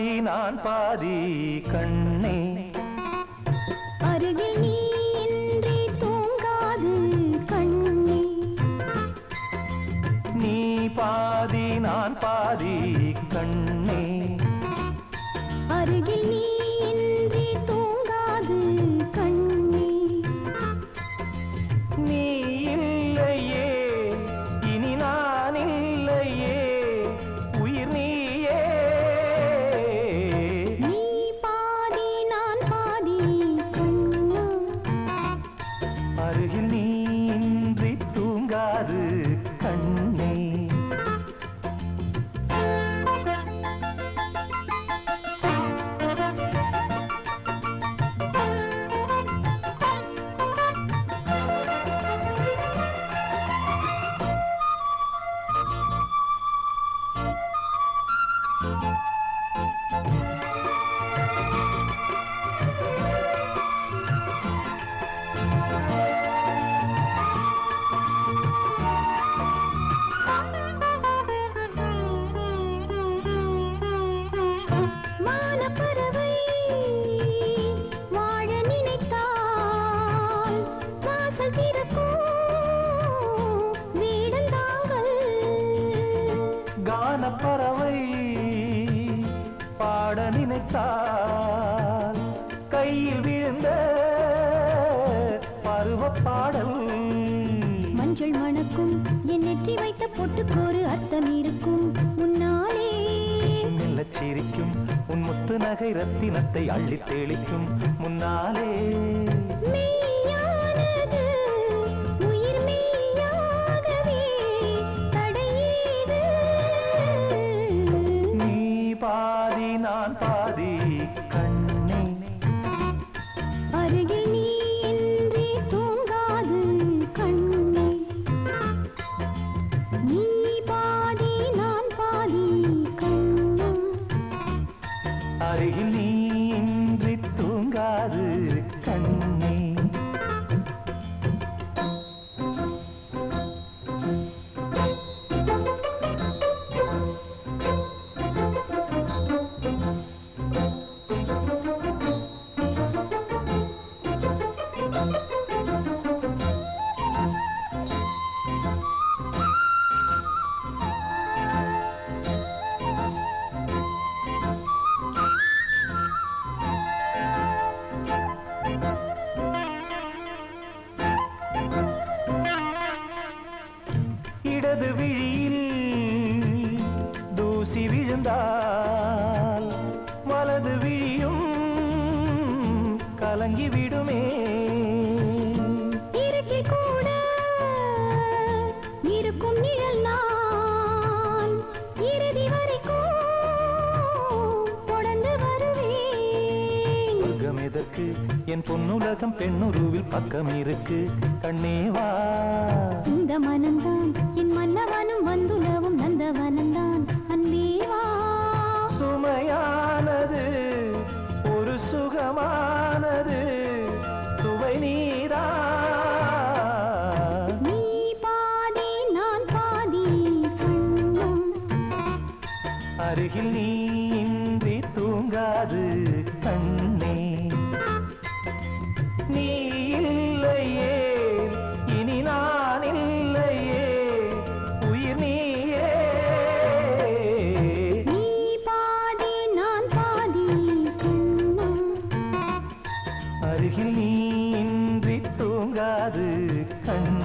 பாதி நான் பாதி கண்ணே அருகில் நீ இன்றி தூங்காது கண்ணே நீ பாதி நான் பாதி கண்ணே அருகில் நீ இன்றி தூங்காது கண்ணே நீ இல்லையே இனி நான் இல்லையே உயிர் நீயே நீ பாதி நான் பாதி கண்ணா அருகில் நீ இன்றி தூங்காது கண்ணே பறவை பாட நினைத்தால் கையில் விழுந்த பருவ பாடல் மஞ்சள் மணக்கும் என் நெற்றி வைத்த பொட்டுக்கோரு அர்த்தம் இருக்கும் உன்னாலே மெல்லச் சிரிக்கும் உன் முத்து நகை ரத்தினத்தை அள்ளித் தெளிக்கும் முன்னாலே பாதி நான் பாதி கண்ணே அருகில் நீ இன்றி தூங்காது கண்ணே நீ பாதி நான் பாதி கண்ணே அருகில் நீ இன்றி தூங்காது கண்ணே இடது விழியில் தூசி விழுந்தால் வலது விழியும் கலங்கி விடுமே இருக்கில் கூட இருக்கும் நிழல் நான் இறுதி வரைக்கும் தொடர்ந்து வருவேன் சொர்க்கம் எதற்கு என் பொன்னுலகம் பெண்ணுருவில் பக்கம் இருக்கு கண்ணேவா இந்த மனம்தான் என் மன்னவனும் வந்துலவும் நந்தவனம்தான் அன்பேவா சுமையானது ஒரு சுகமானது சுவை நீரா நீ பாதி நான் பாதி கண்ணம் அருகில் நீ இன்றி தூங்காது கண்ணே நீ இல்லையே இனி நான் இல்லையே உயிர் நீயே நீ பாதி நான் பாதி கண்ணம் அருகில் நீ இன்றி தூங்காது கண்ணே